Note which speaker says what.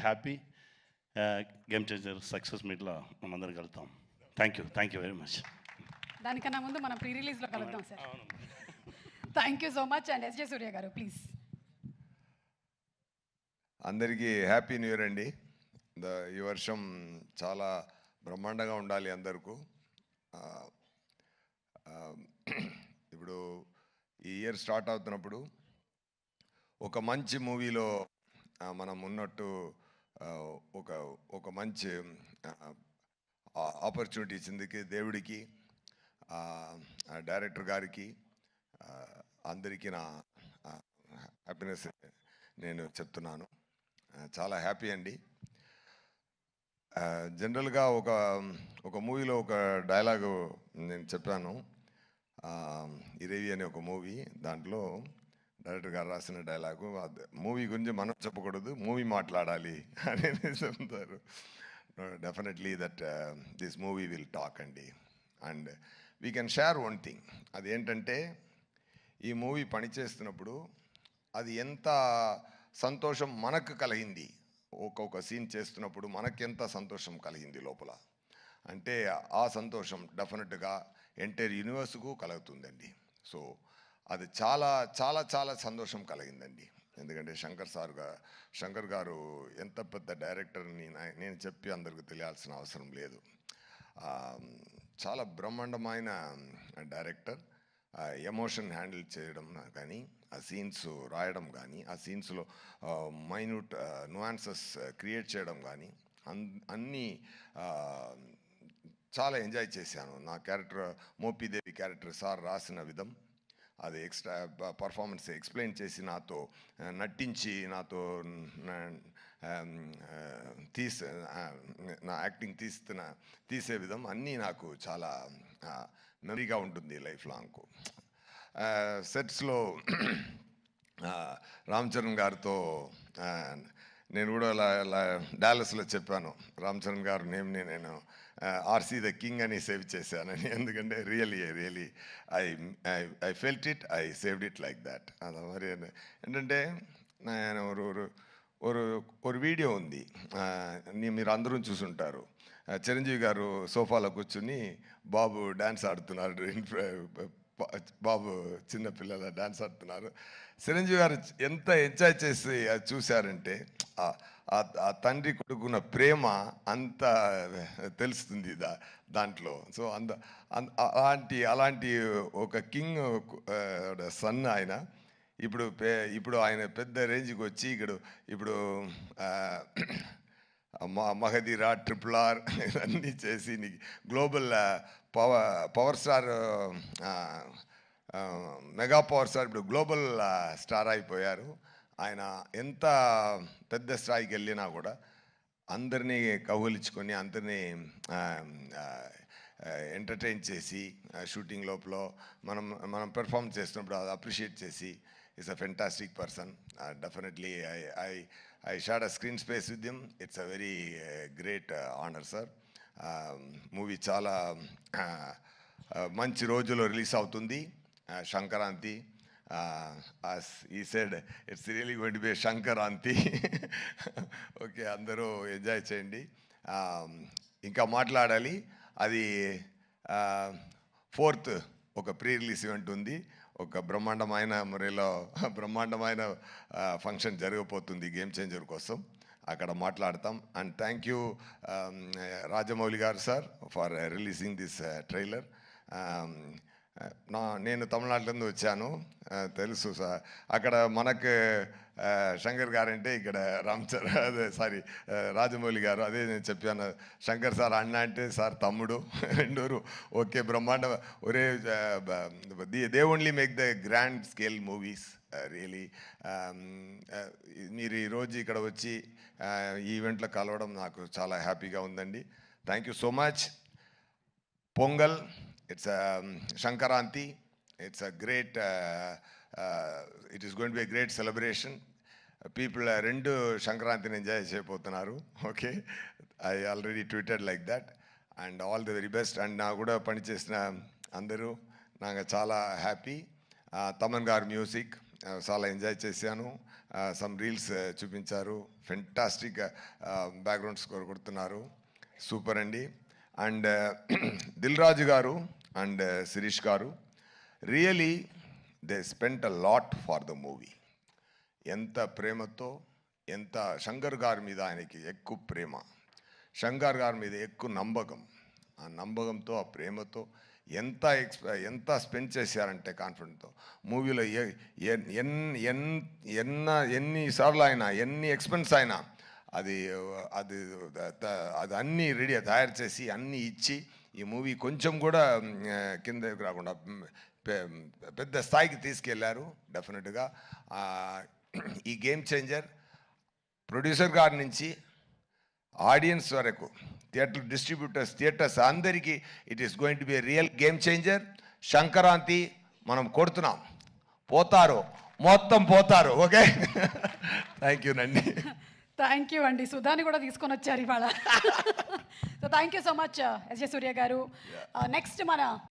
Speaker 1: Happy game changer success మీట్లో మనందరం కలుద్దాం. Thank you very much.
Speaker 2: దానికన్నా ముందు మనం ప్రీ రిలీజ్లో కలుద్దాం sir. Thank you so much. And SJ Surya గారు ప్లీజ్.
Speaker 3: అందరికీ హ్యాపీ న్యూ ఇయర్ అండి. ఈ వర్షం చాలా బ్రహ్మాండంగా ఉండాలి అందరికీ. ఇప్పుడు ఈ ఇయర్ స్టార్ట్ అవుతున్నప్పుడు ఒక మంచి మూవీలో మనం ఉన్నట్టు ఒక మంచి ఆపర్చునిటీ ఇచ్చిందికి దేవుడికి, డైరెక్టర్ గారికి, అందరికీ నా హ్యాపీనెస్ నేను చెప్తున్నాను. చాలా హ్యాపీ అండి. జనరల్గా ఒక మూవీలో ఒక డైలాగు నేను చెప్పాను. ఇరేవి అనే ఒక మూవీ, దాంట్లో డైరెక్టర్ గారు రాసిన డైలాగు, మూవీ గురించి మనం చెప్పకూడదు, మూవీ మాట్లాడాలి అని చెప్తారు. Definitely that this movie will talk అండి. And we can share one thing. అదేంటంటే ఈ మూవీ పనిచేస్తున్నప్పుడు అది ఎంత సంతోషం మనకు కలిగింది, ఒక్కొక్క సీన్ చేస్తున్నప్పుడు మనకెంత సంతోషం కలిగింది లోపల అంటే ఆ సంతోషం డెఫినెట్గా ఎంటైర్ యూనివర్స్కు కలుగుతుందండి. సో అది చాలా చాలా చాలా సంతోషం కలిగిందండి. ఎందుకంటే శంకర్ గారు ఎంత పెద్ద డైరెక్టర్ని నేను చెప్పి అందరికి తెలియాల్సిన అవసరం లేదు. చాలా బ్రహ్మాండమైన డైరెక్టర్. ఎమోషన్ హ్యాండిల్ చేయడం కానీ, ఆ సీన్స్ రాయడం కానీ, ఆ సీన్స్లో మైన్యూట్ నువాన్సెస్ క్రియేట్ చేయడం కానీ అన్నీ చాలా ఎంజాయ్ చేశాను. నా క్యారెక్టర్ మోపిదేవి క్యారెక్టర్ సార్ రాసిన విధం, అది ఎక్స్ట్రా పర్ఫార్మెన్స్ ఎక్స్ప్లెయిన్ చేసి నాతో నటించి నాతో నా యాక్టింగ్ తీసే విధం అన్నీ నాకు చాలా మెమరీగా ఉంటుంది లైఫ్ లాంగ్. సెట్స్లో రామ్ చరణ్ గారితో నేను కూడా డాలస్లో చెప్పాను, రామ్ చరణ్ గారు నేమ్ని నేను ఆర్సీ ద కింగ్ అని సేవ్ చేశానని. ఎందుకంటే really I felt it, I saved it like that. అది మరి ఏంటంటే నేను ఒక వీడియో ఉంది, మీరు అందరూ చూసుంటారు. చిరంజీవి గారు సోఫాలో కూర్చుని బాబు డ్యాన్స్ ఆడుతున్నారు, బాబు చిన్నపిల్లల డ్యాన్స్ ఆడుతున్నారు. చిరంజీవి గారు ఎంత ఎంజాయ్ చేసి అది చూశారంటే ఆ తండ్రి కొడుకున్న ప్రేమ అంత తెలుస్తుంది దాంట్లో. సో అలాంటి ఒక కింగ్ సన్ ఆయన. ఇప్పుడు ఆయన పెద్ద రేంజ్కి వచ్చి ఇప్పుడు మహదీరా, RRR ఇవన్నీ చేసి global power star, mega power star, ఇప్పుడు గ్లోబల్ స్టార్ అయిపోయారు. ఆయన ఎంత పెద్ద స్థాయికి వెళ్ళినా కూడా అందరినీ కౌగిలించుకొని అందరినీ ఎంటర్టైన్ చేసి షూటింగ్ లోపల మనం పెర్ఫామ్ చేస్తున్నప్పుడు అది అప్రిషియేట్ చేసి is a fantastic person. Definitely I shared a screen space with him. It's a very great honor, sir. Movie చాలా మంచి రోజులో రిలీజ్ అవుతుంది, Sankranti. As he said, it's really going to be a Sankranti. Okay, అందరూ enjoy చేయండి. ఇంకా మాట్లాడాలి, అది 4th ఒక ప్రీ రిలీజ్ ఈవెంట్ ఉంది. ఒక బ్రహ్మాండమైన మురేలో బ్రహ్మాండమైన ఫంక్షన్ జరగబోతుంది గేమ్ చేంజర్ కోసం, అక్కడ మాట్లాడతాం. అండ్ థ్యాంక్ యూ రాజమౌళి గారు sir for releasing this trailer. నేను తమిళనాడు నుండి వచ్చాను, తెలుసు సార్. అక్కడ మనకు శంకర్ గారు అంటే ఇక్కడ రాజమౌళి గారు, అదే నేను చెప్పాను. శంకర్ సార్ అన్న అంటే సార్ తమ్ముడు, రెండూరు ఓకే బ్రహ్మాండ. ఒరే they only make the grand scale movies really. మీరు ఈరోజు ఇక్కడ వచ్చి ఈ ఈవెంట్లో కలవడం నాకు చాలా హ్యాపీగా ఉందండి. Thank you so much. Pongal, it's a Shankaranti. It's a great, it is going to be a great celebration. People rendu Shankaranthini enjoy cheyapotunnaru. Okay, I already tweeted like that. And all the very best. And na kuda pani chesina andaru naga chaala happy. Taman gar music చాలా enjoy చేశాను. Some reels చూపించారు. Fantastic background score కొడుతున్నారు. Super అండి. And Dil Raju గారు and Sirish గారు really they spent a lot for the movie. ఎంత ప్రేమతో, ఎంత శంకర్ గారి మీద ఆయనకి ఎక్కువ ప్రేమ, శంకర్ గారి మీద ఎక్కువ నమ్మకం, ఆ నమ్మకంతో ఆ ప్రేమతో ఎంత స్పెండ్ చేశారంటే కాన్ఫిడెంట్తో మూవీలో ఎన్నిసార్లు అయినా ఎన్ని ఎక్స్పెన్స్ అయినా అది అది అది అన్నీ రెడీ తయారు చేసి అన్నీ ఇచ్చి ఈ మూవీ కొంచెం కూడా కిందకి రాకుండా పెద్ద స్థాయికి తీసుకెళ్లారు. డెఫినెట్గా ఈ గేమ్ చేంజర్ ప్రొడ్యూసర్ గారి నుంచి ఆడియన్స్ వరకు, థియేటర్ డిస్ట్రిబ్యూటర్స్, థియేటర్స్ అందరికీ it is going to be real game changer. Sankranti మనం కొడుతున్నాం, పోతారు, మొత్తం పోతారు. ఓకే, థ్యాంక్ యూ నండి.
Speaker 2: థ్యాంక్ యూ అండి. సుధాని కూడా తీసుకొని వచ్చారు ఇవాళ. So thank you so much SJ Surya గారు. నెక్స్ట్ మన